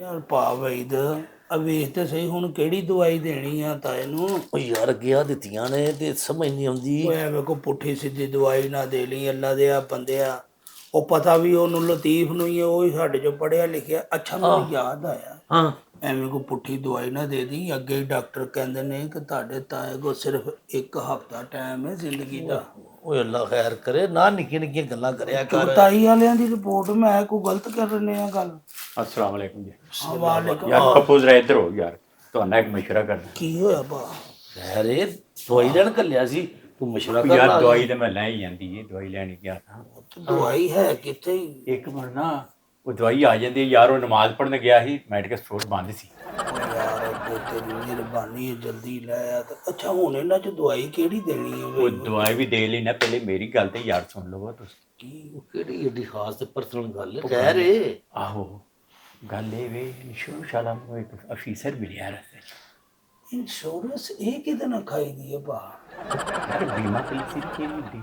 ਯਾਰ ਭਾ ਵੈਦ ਆ ਵੇਖ ਤੇ ਸਹੀ ਹੁਣ ਕਿਹੜੀ ਦਵਾਈ ਦੇਣੀ ਆ ਤਾਏ ਨੂੰ। ਉਹ ਯਾਰ ਗਿਆ ਦਿੱਤੀਆਂ ਨੇ ਤੇ ਸਮਝ ਨਹੀਂ ਆਉਂਦੀ। ਉਹ ਐਵੇਂ ਕੋ ਪੁੱਠੀ ਸਿੱਧੀ ਦਵਾਈ ਨਾ ਦੇ ਲਈ, ਅੱਲਾ ਦੇ ਆ ਬੰਦਿਆ। ਉਹ ਪਤਾ ਵੀ ਉਹਨੂੰ ਲਤੀਫ ਨੂੰ ਹੀ ਹੈ, ਉਹ ਹੀ ਸਾਡੇ ਚੋਂ ਪੜ੍ਹਿਆ ਲਿਖਿਆ। ਅੱਛਾ ਮੈਨੂੰ ਯਾਦ ਆਇਆ, ਹਾਂ ਐਵੇਂ ਕੋ ਪੁੱਠੀ ਦਵਾਈ ਨਾ ਦੇ ਦੀ। ਅੱਗੇ ਹੀ ਡਾਕਟਰ ਕਹਿੰਦੇ ਨੇ ਕਿ ਤੁਹਾਡੇ ਤਾਏ ਕੋ ਸਿਰਫ 1 ਹਫ਼ਤਾ ਟਾਈਮ ਹੈ ਜ਼ਿੰਦਗੀ ਦਾ। ਓਏ ਅੱਲਾ ਖੈਰ ਕਰੇ, ਨਾ ਨਿੱਕੀਆਂ ਨਿੱਕੀਆਂ ਗੱਲਾਂ ਕਰਿਆ ਤੂੰ ਕਰ। ਤਾਈ ਵਾਲਿਆਂ ਦੀ ਰਿਪੋਰਟ ਮੈਂ ਕੋਈ ਗਲਤ ਕਰ ਰਹੇ ਆ ਗੱਲ। अस्सलाम वालेकुम जी। ਹਾਂ ਵਾਲੇਕੁਮ। यार पप्पू जरा इधर हो यार, तो एक मशवरा करना। ਕੀ ਹੋਇਆ ਭਾ? ਖੈਰ ਇਹ ਦਵਾਈ ਲੈਣ ਘੱਲਿਆ ਸੀ, ਤੂੰ ਮਸ਼ਵਰਾ ਕਰ यार ਲਾ। दवाई तो मैं लै ही आंदी है, दवाई लैने गया था। ਦਵਾਈ ਹੈ ਕਿੱਥੇ? एक बार ना वो दवाई आ जाती है यार, वो नमाज पढ़ने गया ही, मेडिकल स्टोर बंद सी। ਯਾਰ ਅੱਗੇ ਤੇਰੀ ਮਿਹਰਬਾਨੀ ਹੈ, ਜਲਦੀ ਲੈ ਆ। ਤੇ ਅੱਛਾ ਹੁਣ ਇਹਨਾਂ ਚ ਦਵਾਈ ਕਿਹੜੀ ਦੇਣੀ ਹੈ वो ਬਈ? दवाई भी दे ली ना, पहले मेरी गल तो यार सुन लो तुस। ਉਹ ਕਿਹੜੀ ਏਡੀ ਖਾਸ ਤੇ ਪਰਸਨਲ ਗੱਲ ਹੈ। ਖੈਰ ਇਹ आहो गल ये वे इंश्योरेंस वाला एक अफीसर मिलिया रस्ते च। ਇੰਸ਼ੋਰੈਂਸ ਇਹ ਕਿਹਦੇ ਨਾਲ ਖਾਈ ਦੀ ਹੈ ਭਾ? यार बीमा पॉलिसी की होंदी,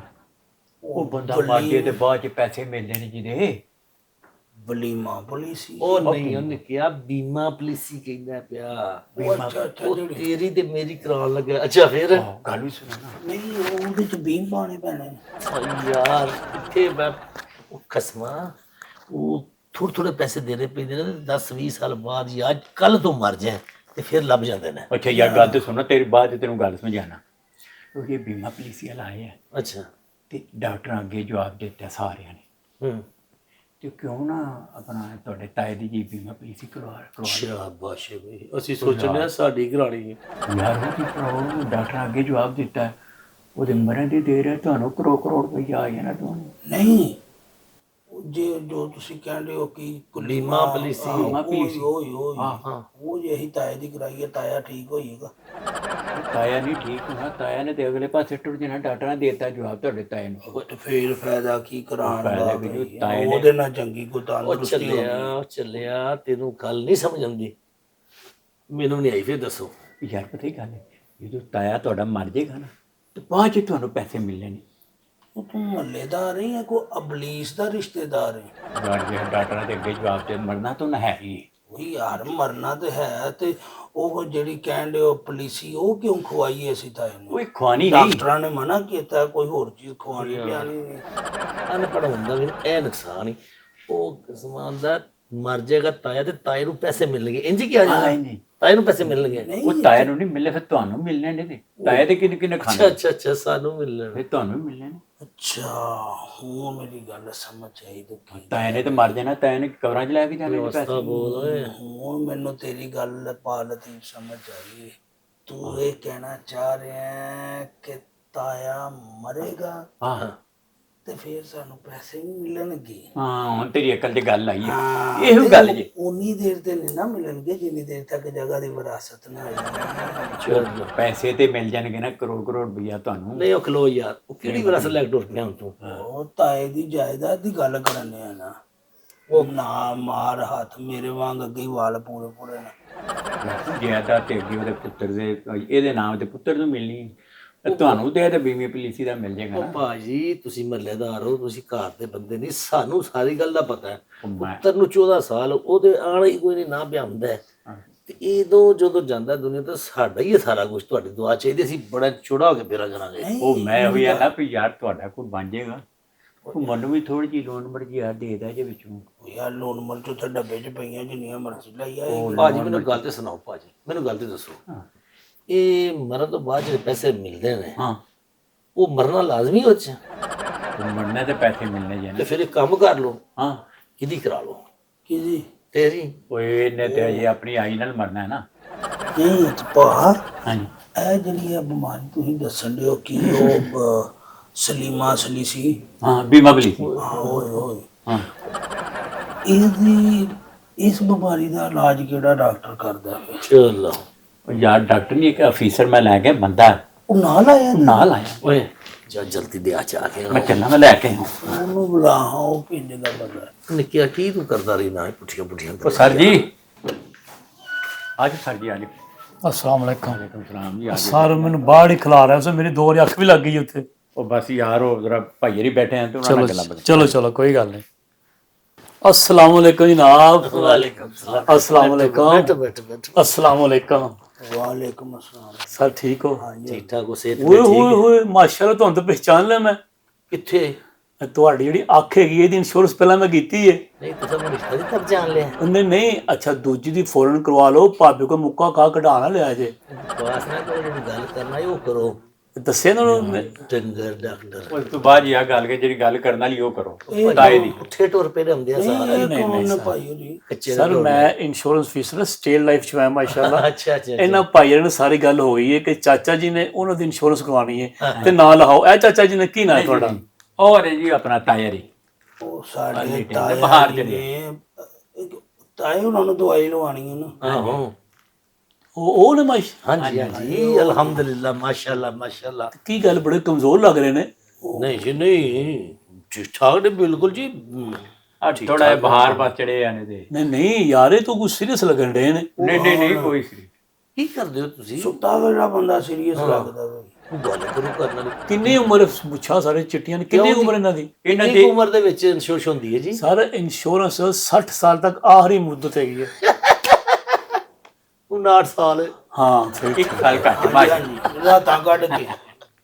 वो बंदा मर जाए तो बाद च पैसे मिलने ने जिदे। ਬਲੀਮਾ ਪੁਲਿਸੀ? ਉਹ ਨਹੀਂ, ਉਹਨੇ ਕਿਹਾ ਬੀਮਾ ਪੋਲਿਸੀ ਕਹਿੰਦਾ ਪਿਆ। ਅੱਛਾ ਅੱਛਾ ਉਹ ਜਿਹੜੀ ਤੇਰੀ ਤੇ ਮੇਰੀ ਕਰਾਉਣ ਲੱਗਾ। ਅੱਛਾ ਫਿਰ गल भी सुनो ना। ਨਹੀਂ ਉਹਦੇ ਚ ਬੀਮ ਪਾਣੇ ਪੈਣੇ। ਓ ਯਾਰ ਕਿੱਥੇ ਮੈਂ ਉਹ ਖਸਮਾ, ਉਹ ਥੋੜ੍ਹੇ ਥੋੜ੍ਹੇ ਪੈਸੇ ਦੇਣੇ ਪੈਂਦੇ ਨੇ। 10-20 ਸਾਲ ਬਾਅਦ ਜਾਂ ਕੱਲ ਤੋਂ ਮਰ ਜਾਏ ਤੇ ਫਿਰ ਲੱਭ ਜਾਂਦੇ ਨੇ। अच्छा यार गल तो सुनो, तेरी बाद च तेनों गल समझाना। क्योंकि बीमा पॉलिसी वाला आए है ਅੱਛਾ ਤੇ ਡਾਕਟਰਾਂ ਅੱਗੇ ਜਵਾਬ ਦਿੱਤਾ ਸਾਰਿਆਂ ਨੇ ਹੂੰ ਤੇ ਕਿਉਂ ਨਾ ਆਪਣਾ ਤੁਹਾਡੇ ਤਾਏ ਦੀ ਜੀ ਬੀਮਾ ਪੋਲਿਸੀ ਕਰਵਾ ਸ਼ਾਬਾਸ਼ ਹੈ ਬਈ, ਅਸੀਂ ਸੋਚਦੇ ਹਾਂ ਸਾਡੀ ਘਰਾਣੀ ਹੈ। ਯਾਰ ਉਹ ਕੀ ਕਰਾਓ, ਡਾਕਟਰਾਂ ਅੱਗੇ ਜਵਾਬ ਦਿੱਤਾ ਉਹਦੇ ਮਰਨ ਦੀ ਦੇਰ ਹੈ, ਤੁਹਾਨੂੰ ਕਰੋੜ ਕਰੋੜ ਰੁਪਈਆ ਆ ਜਾਣਾ ਤੁਹਾਨੂੰ। ਨਹੀਂ ਉਹ ਜੇ ਜੋ ਤੁਸੀਂ ਕਹਿੰਦੇ ਹੋ ਕਿ ਬੀਮਾ ਪੁਲਿਸੀ। ਓਏ ਓਏ ਓਏ ਹਾਂ ਉਹ ਜੇ ਅਸੀਂ ਤਾਏ ਦੀ ਕਰਾਈਏ ਤਾਇਆ ਠੀਕ ਹੋਈਏਗਾ? ਤਾਇਆ ਨਹੀਂ ਠੀਕ ਹੋਣਾ, ਤਾਇਆ ਨੇ ਤੇ ਅਗਲੇ ਪਾਸੇ ਟੁੱਟ ਜਾਣਾ। ਡਾਕਟਰਾਂ ਨੇ ਦੇਤਾ ਜਵਾਬ ਤੁਹਾਡੇ ਤਾਏ ਨੂੰ। ਉਹ ਤੇ ਫੇਰ ਫਾਇਦਾ ਕੀ ਕਰਾਉਣ ਫਾਇਦਾ ਦਾ ਵੀ ਬਈ? ਤਾਏ ਨੇ- ਉਹਦੇ ਨਾਲ ਚੰਗੀ ਕੋ ਉਹ ਤੰਦਰੁਸਤੀ ਹੋਣੀ। ਚੱਲਿਆ ਉਹ ਚੱਲਿਆ, ਤੈਨੂੰ ਗੱਲ ਨਹੀਂ ਸਮਝ ਆਉਂਦੀ। ਮੈਨੂੰ ਨਹੀਂ ਆਈ, ਫਿਰ ਦੱਸੋ। ਯਾਰ ਪਤਾ ਹੀ ਗੱਲ ਹੈ, ਜਦੋਂ ਤਾਇਆ ਤੁਹਾਡਾ ਮਰ ਜਾਏਗਾ ਨਾ ਤੇ ਬਾਅਦ ਚ ਤੁਹਾਨੂੰ ਪੈਸੇ ਮਿਲਣੇ ਨੇ। ਉਹ ਤੂੰ ਮਹੱਲੇਦਾਰ ਹੈ ਜਾਂ ਕੋਈ ਅਬਲੀਸ ਦਾ ਰਿਸ਼ਤੇਦਾਰ ਹੈ? ਯਾਰ ਜੇ ਡਾਕਟਰਾਂ ਦੇ ਅੱਗੇ ਜਵਾਬ ਤੇ ਮਰਨਾ ਤਾਂ ਨਾ ਹੈ ਹੀ। ਉਹ ਯਾਰ ਮਰਨਾ ਤੇ ਹੈ, ਤੇ ਉਹ ਜਿਹੜੀ ਕਹਿੰਦੇ ਹੋ ਪੁਲਿਸੀ ਉਹ ਕਿਉਂ ਖਵਾਈਏ ਅਸੀਂ ਤਾਏ ਨੂੰ? ਕੋਈ ਖਵਾਨੀ ਨਹੀਂ। ਡਾਕਟਰਾਂ ਨੇ ਮਨਾ ਕੀਤਾ ਕੋਈ ਹੋਰ ਚੀਜ਼ ਖਵਾਣੀ ਪਿਆਣੀ ਨਹੀਂ। ਅਨਪੜ੍ਹ ਹੁੰਦਾ ਵੀ ਇਹ ਨੁਕਸਾਨ ਹੀ। ਉਹ ਕਿਸਮਾਂ ਦਾ ਮਰ ਜਾਏਗਾ ਤਾਇਆ ਤੇ ਤਾਏ ਨੂੰ ਪੈਸੇ ਮਿਲਣਗੇ। ਇੰਜ ਕੀ ਆ ਜਾਂਦਾ, ਨਹੀਂ ਤਾਏ ਨੂੰ ਪੈਸੇ ਮਿਲਣਗੇ। ਉਹ ਤਾਇਆ ਨੂੰ ਨਹੀਂ ਮਿਲਨੇ, ਫਿਰ ਤੁਹਾਨੂੰ ਮਿਲਣੇ ਨੇ। ਤੇ ਤਾਇਆ ਤੇ ਕਿੰਨੇ ਕਿੰਨੇ ਅੱਛਾ ਖਾਣੇ, ਅੱਛਾ ਅੱਛਾ, ਸਾਨੂੰ ਮਿਲਣ। ਫਿਰ ਤੁਹਾਨੂੰ ਵੀ ਮਿਲਣੇ ਨੇ। ਅੱਛਾ ਹੁਣ ਮੇਰੀ ਗੱਲ ਸਮਝ ਆਈ ਦੁੱਖੀ। ਤਾਇਆ ਨੇ ਤੇ ਮਰ ਜਾਣਾ, ਤਾਇਆ ਨੇ ਕਬਰਾਂ 'ਚ ਲੈ ਕੇ ਜਾਣੇ ਨੇ ਰਸਤਾ ਪੈਸੇ। ਬੋਲ ਓਏ। ਹੁਣ ਮੈਨੂੰ ਤੇਰੀ ਗੱਲ ਪਾਲਤੀ ਸਮਝ ਆਈ। ਤੂੰ ਇਹ ਕਹਿਣਾ ਚਾਹ ਰਿਹਾ ਹੈ ਕਿ ਤਾਇਆ ਮਰੇਗਾ ਹਾਂ ਤੇ ਫਿਰ ਸਾਨੂੰ ਪੈਸੇ ਵੀ ਮਿਲਣਗੇ? ਹਾਂ, ਹੁਣ ਤੇਰੀ ਅਕਲ 'ਚ ਗੱਲ ਆਈ ਹੈ। ਇਹੋ ਗੱਲ ਜੇ। ਉਨੀ ਦੇਰ ਤੇ ਨਹੀਂ ਨਾ ਮਿਲਣਗੇ ਜਿੰਨੀ ਦੇਰ ਤੱਕ ਜਗ੍ਹਾ ਦੀ ਵਿਰਾਸਤ ਨਾ ਆਈ। ਚਲੋ ਪੈਸੇ ਤੇ ਮਿਲ ਜਾਣਗੇ ਨਾ, ਕਰੋੜ ਕਰੋੜ ਰੁਪਈਆ ਤੁਹਾਨੂੰ। ਨਹੀਂ ਉਹ ਖਲੋ ਯਾਰ, ਉਹ ਕਿਹੜੀ ਵਿਰਾਸਤ ਲੈ ਕੇ ਟੁਰ ਪਿਆ ਹੁਣ ਤੂੰ? ਉਹ ਤਾਏ ਦੀ ਜਾਇਦਾਦ ਦੀ ਗੱਲ ਕਰਨੇ ਆ ਨਾ। ਉਹ ਨਾ ਮਾਰ ਹੱਥ ਮੇਰੇ ਵਾਂਗ ਅੱਗੇ ਹੀ ਵਾਲ ਪੂਰੇ ਪੂਰੇ ਨੇ। ਜਾਇਦਾਦ ਤੇ ਅੱਗੇ ਉਹਦੇ ਪੁੱਤਰ ਦੇ, ਇਹਦੇ ਨਾਮ ਤੇ ਪੁੱਤਰ ਨੂੰ ਮਿਲਣੀ ਹੈ। ਤੇ ਤੁਹਾਨੂੰ ਤੇ ਇਹਦੇ ਬੀਮੇ ਪੋਲਿਸੀ ਦਾ ਮਿਲ ਜਾਏਗਾ ਉਹ ਨਾ। ਭਾਜੀ ਤੁਸੀਂ ਮਹੱਲੇਦਾਰ ਹੋ, ਤੁਸੀਂ ਘਰ ਦੇ ਬੰਦੇ ਨਹੀਂ, ਸਾਨੂੰ ਸਾਰੀ ਗੱਲ ਦਾ ਪਤਾ ਹੈ। ਉਹ ਮੈਂ ਪੁੱਤਰ ਨੂੰ 14 ਸਾਲ, ਉਹਦੇ ਆਣਾ ਹੀ ਕੋਈ ਨਹੀਂ ਨਾ ਪਿਆਉਂਦਾ ਹੈ। ਤੇ ਇਹਦੋਂ ਜਦੋਂ ਜਾਂਦਾ ਦੁਨੀਆ ਤਾਂ ਸਾਡਾ ਹੀ ਹੈ ਸਾਰਾ ਕੁਝ। ਤੁਹਾਡੀ ਦੁਆ ਚਾਹੀਦੀ, ਅਸੀਂ ਬੜਾ ਚੌੜਾ ਹੋ ਕੇ ਫੇਰਾ ਕਰਾਂਗੇ। ਉਹ ਮੈਂ ਹੋਈ ਆ ਨਾ ਵੀ ਯਾਰ ਤੁਹਾਡਾ ਕੋਈ ਬਣ ਜਾਏਗਾ, ਉਹ ਮੈਨੂੰ ਵੀ ਥੋੜੀ ਜਿਹੀ ਲੋਨ ਮਰਜੀ ਯਾਰ ਦੇ ਦੇ ਜੇ ਵਿੱਚੋਂ। ਯਾਰ ਲੋਨ ਮਰ ਚੋਂ ਤਾਂ ਡੱਬੇ 'ਚ ਪਈਆਂ ਜਿੰਨੀਆਂ ਮਰਜ਼ੀ ਲਈ ਆਏ। ਭਾਜੀ ਮੈਨੂੰ ਗੱਲ ਤੇ ਸੁਣਾਓ, ਭਾਜੀ ਮੈਨੂੰ ਗੱਲ ਤੇ ਦੱਸੋ। ਹਾਂ ਇਹ ਮਰਨ ਤੋਂ ਬਾਅਦ ਜਿਹੜੇ ਪੈਸੇ ਮਿਲਦੇ ਨੇ, ਹਾਂ, ਉਹ ਮਰਨਾ ਲਾਜ਼ਮੀ ਹੋ ਚ? ਤੇ ਮਰਨਾ ਤੇ ਪੈਸੇ ਮਿਲਣੇ ਜੇ ਤੇ ਨਾ। ਫਿਰ ਇੱਕ ਕੰਮ ਕਰ ਲਓ, ਹਾਂ ਇਹਦੀ ਕਰਾ ਲਓ, ਕਿਹਦੀ? ਤੇਰੀ। ਓਏ ਇਹਨੇ ਤੇ ਅਜੇ ਆਪਣੀ ਆਈ ਨਾਲ ਮਰਨਾ ਹੈ ਨਾ। ਨਹੀਂ ਭਾ ਹਾਂਜੀ ਇਹ ਜਿਹੜੀ ਆ ਬਿਮਾਰੀ ਤੁਸੀਂ ਦੱਸਣ ਦਿਓ ਕਿ ਉਹ ਸਲੀਮਾ ਅਸਲੀ ਸੀ? ਹਾਂ, ਬੀਮਾ ਪੋਲਿਸੀ। ਓਏ ਓਏ ਹਾਂ ਇਹਦੀ ਇਸ ਬਿਮਾਰੀ ਦਾ ਇਲਾਜ ਕਿਹੜਾ ਡਾਕਟਰ ਕਰਦਾ ਹੈ? ਚਲੋ ਉਹ ਯਾਰ ਡਾਕਟਰ ਨਹੀਂ, ਇੱਕ ਅਫੀਸਰ ਮੈਂ ਲੈ ਕੇ ਬੰਦਾ ਉਹ ਨਾਲ ਆਇਆ? ਨਾਲ ਆਇਆ। ਓਏ ਜਾ ਜਲਦੀ ਦੇ ਆ ਚਾ ਕੇ। ਮੈਂ ਚੱਲਾਂ, ਮੈਂ ਲੈ ਕੇ ਆਇਆ। ਉਹਨੂੰ ਬੁਲਾ, ਹਾਂ ਉਹ ਪਿੰਡ ਦਾ ਬੰਦਾ। ਨਿੱਕਿਆ ਕੀ ਤੂੰ ਕਰਦਾ ਰਹੀ ਨਾ ਪੁੱਠੀਆਂ ਪੁੱਠੀਆਂ ਉਹ ਸਰ ਜੀ ਅੱਜ ਸਰ ਜੀ ਅੱਜ अस्सलाम वालेकुम। ਵਾਲੇਕੁਮ ਸਲਾਮ ਜੀ। ਅੱਜ सर मैंने बाहर ही खिला रहा है मेरी दो बारी अख भी लग गई उत्थे। ਉਹ ਬਸ ਯਾਰ ਉਹ ਜ਼ਰਾ ਭਾਈਏ ਹੀ ਬੈਠੇ ਆ ਤੇ ਉਹਨਾਂ चलो ਨਾਲ ਗੱਲਾਂ ਬਾਤਾਂ। चलो चलो कोई गल नहीं। अस्सलाम वालेकुम जनाब। वालेकुम सलाम। अस्सलाम वालेकुम। बैठो बैठो बैठो। अस्सलाम वालेकुम। वालेकुम अस्सलाम। सर ठीक हो? ठीक ठाक हो, सेहत ओए में होए ठीक है? ਹੋਏ ਮਾਸ਼ਾਅੱਲਾ, ਤੁਹਾਨੂੰ ਤਾਂ ਪਹਿਚਾਨ ਲਿਆ ਮੈਂ। किथे? ਤੁਹਾਡੀ ਜਿਹੜੀ ਅੱਖ ਹੈਗੀ ਇਹਦੀ ਇੰਸ਼ੋਰੈਂਸ ਪਹਿਲਾਂ ਮੈਂ ਕੀਤੀ ਹੈ। नहीं तो सब रिश्ता तब जान लिया। ਉਹਨੇ ਨਹੀਂ, ਅੱਛਾ ਦੂਜੀ ਦੀ ਫੌਰਨ ਕਰਵਾ ਲਓ, ਭਾਬੀ ਕੋ ਮੁੱਕਾ ਖਾ ਕਢਾ ਨਾ ਲਿਆ ਜੇ। बकवास ना करो, जो गल करना है वो करो। ਦੱਸਿਆ ਨਾ ਉਹਨੂੰ डंगर डॉक्टर ਉਸ ਤੋਂ ਬਾਅਦ ਇਹ ਗੱਲ ਕੇ ਜਿਹੜੀ ਗੱਲ ਕਰਨ ਵਾਲੀ ਉਹ ਕਰੋ ਤਾਏ ਦੀ। उठे टुर पे रमदे सारा ਇਹ ਕੌਣ ਨੇ ਭਾਈ ਜੀ? कच्चे ਸਰ ਮੈਂ ਇੰਸ਼ੋਰੈਂਸ ਫੀਸਰ ਸਟੇਟ ਲਾਈਫ ਚ ਮੈਂ ਮਾਸ਼ਾਅੱਲਾ। अच्छा अच्छा ਇਹਨਾਂ ਭਾਈਆਂ ਨਾਲ ਸਾਰੀ ਗੱਲ ਹੋ ਗਈ ਹੈ ਕਿ ਚਾਚਾ ਜੀ ਨੇ ਉਹਨਾਂ ਦੀ ਇੰਸ਼ੋਰੈਂਸ ਕਰਵਾਉਣੀ ਹੈ ਤੇ ਨਾਲ ਲਾਓ। ਇਹ ਚਾਚਾ ਜੀ ਨੇ ਕੀ ਨਾਂ ਹੈ ਤੁਹਾਡਾ? ਔਰ ਇਹ ਜੀ ਆਪਣਾ ਤਾਇਆ ਜੀ ਉਹ ਸਾਡੇ ਬਾਹਰ ਤਾਇਆ ਚਲੇ। ਨੇ ਤਾਏ ਉਹਨਾਂ ਨੂੰ ਦਵਾਈ ਲਵਾਣੀ ਹੈ ਨਾ। आहो। ਉਹ ਨੇ ਮਾਸ਼ हाँ जी हाँ जी, अल्हम्दुलिल्लाह माशाल्लाह माशाल्लाह। ਕੀ ਗੱਲ ਬੜੇ ਕਮਜ਼ੋਰ ਲੱਗ ਰਹੇ ਨੇ। नहीं जी नहीं, ठीक ठाक ने बिल्कुल जी। ਥੋੜਾ ਜਿਹਾ ਬਹਾਰ ਬਸ ਚੜੇ ਆਨੇ ਦੇ। ਨਹੀਂ ਨਹੀਂ ਯਾਰ, ਇਹ ਤਾਂ ਕੁਝ ਸੀਰੀਅਸ ਲੱਗਣ ਰਹੇ ਨੇ। ਨਹੀਂ ਕੋਈ ਸੀ। की कर दे हो तुसी? ਸੁੱਤਾ ਵੇਲਾ ਬੰਦਾ ਸੀਰੀਅਸ ਲੱਗਦਾ ਵੇ। ਗੱਲ ਕਰੂ ਕਰਨ ਵਾਲੀ। ਕਿੰਨੀ ਉਮਰ ਪੁੱਛਾ ਸਾਰੇ ਚਿੱਟੀਆਂ ਨੇ, ਕਿੰਨੀ ਉਮਰ ਇਹਨਾਂ ਦੀ? ਇਹਨਾਂ ਕਿੰਨੀ ਦੀ ਉਮਰ ਦੇ ਵਿੱਚ ਇੰਸ਼ੋਰੈਂਸ ਹੁੰਦੀ ਹੈ ਜੀ? ਸਰ ਇੰਸ਼ੋਰੈਂਸ 60 ਸਾਲ ਤੱਕ ਆਖਰੀ ਮੁੱਦਤ ਹੈਗੀ ਹੈ। 59 ਸਾਲ। ਹਾਂ ਫਿਰ ਇੱਕ ਸਾਲ ਘੱਟ ਮਾਸ਼ਾ ਰਾਤਾਂ ਕੱਢ ਕੇ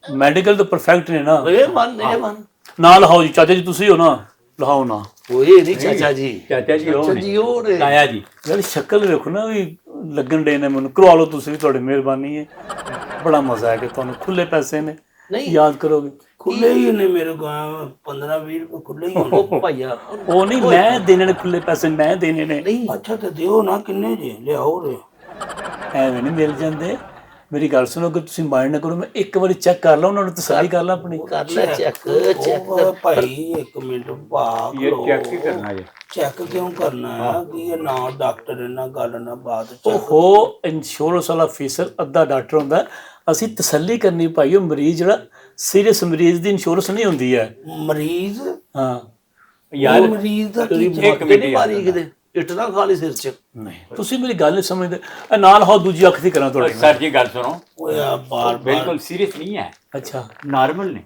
ਮੈਡੀਕਲ ਤਾਂ ਪਰਫੈਕਟ ਨੇ ਨਾ। ਇਹ ਮਨ ਨਾ ਲਹਾਓ ਜੀ, ਚਾਚਾ ਜੀ ਤੁਸੀਂ ਹੋ ਨਾ, ਲਹਾਓ ਨਾ। ਓਏ ਨਹੀਂ ਚਾਚਾ ਜੀ। ਚਾਚਾ ਜੀ ਉਹ ਚਾਚਾ ਜੀ ਉਹ ਨੇ। ਤਾਇਆ ਜੀ ਯਾਰ ਸ਼ਕਲ ਵੇਖੋ ਨਾ ਵੀ ਲੱਗਣ ਡੇ ਨੇ ਮੈਨੂੰ। ਕਰਵਾ ਲਓ ਤੁਸੀਂ ਵੀ, ਤੁਹਾਡੀ ਮਿਹਰਬਾਨੀ ਹੈ। ਬੜਾ ਮਜ਼ਾ ਹੈ ਕਿ ਤੁਹਾਨੂੰ ਖੁੱਲੇ ਪੈਸੇ ਨੇ, ਨਹੀਂ ਯਾਦ ਕਰੋਗੇ। ਖੁੱਲੇ ਹੀ ਨੇ ਮੇਰੇ ਕੋਲ 15-20 ਰੁਪਏ ਖੁੱਲੇ ਹੀ ਹੋਣੇ। ਉਹ ਭਾਈਆ ਉਹ ਨਹੀਂ, ਮੈਂ ਦੇਣੇ ਨੇ ਖੁੱਲੇ ਪੈਸੇ, ਮੈਂ ਦੇਣੇ ਨੇ। ਨਹੀਂ ਅੱਛਾ ਤੇ ਦਿਓ ਨਾ, ਕਿੰਨੇ ਜੇ ਲਿਆਓ ਰੇ। ਐਵੇਂ ਨਹੀਂ ਮਿਲ ਜਾਂਦੇ। ਮੇਰੀ ਗੱਲ ਸੁਣੋ, ਕਿ ਤੁਸੀਂ ਮਾਈਂਡ ਨਾ ਕਰੋ, ਮੈਂ ਇੱਕ ਵਾਰੀ ਚੈੱਕ ਕਰ ਲਾਂ, ਉਹਨਾਂ ਨੂੰ ਤਸੱਲੀ ਕਰ ਲਾਂ ਆਪਣੀ। ਕਰ ਲੈ ਚੈੱਕ ਉਹ ਭਾਈ ਇੱਕ ਮਿੰਟ ਭਾਗ ਇਹ ਲਓ। ਚੈੱਕ ਹੀ ਕਰਨਾ ਹੈ। ਚੈੱਕ ਕਿਉਂ ਕਰਨਾ ਹੈ ਕਿ ਇਹ ਨਾ ਡਾਕਟਰ ਨਾਲ ਗੱਲ ਨਾ ਬਾਤ ਚੈੱਕ। ਉਹ ਇੰਸ਼ੋਰੈਂਸ ਵਾਲਾ ਅਫੀਸਰ ਅੱਧਾ ਡਾਕਟਰ ਹੁੰਦਾ। ਅਸੀਂ ਤਸੱਲੀ ਕਰਨੀ ਭਾਈ, ਉਹ ਮਰੀਜ਼ ਜਿਹੜਾ ਸੀਰੀਅਸ ਮਰੀਜ਼ ਦੀ ਇੰਸ਼ੋਰੈਂਸ ਨਹੀਂ ਹੁੰਦੀ ਹੈ। ਮਰੀਜ਼ ਹਾਂ ਯਾਰ ਉਹ ਮਰੀਜ਼ ਦਾ ਕੀ ਇੱਕ ਮਿੰਟ ਮਾਰੀ ਕਿਤੇ ਇੱਟ ਨਾ ਖਾ ਲਈ ਸਿਰ 'ਚ। ਨਹੀਂ, ਤੁਸੀਂ ਮੇਰੀ ਗੱਲ ਨਹੀਂ ਸਮਝਦੇ। ਇਹ ਨਾਲ ਹੋ ਦੂਜੀ ਅੱਖ ਦੀ ਕਰਾਂ ਤੁਹਾਡੀ। ਸਰ ਜੀ ਗੱਲ ਸੁਣੋ, ਹੋਇਆ ਬਾਰ ਬਿਲਕੁਲ ਸੀਰੀਅਸ ਨਹੀਂ ਹੈ, ਅੱਛਾ, ਨਾਰਮਲ ਨੇ।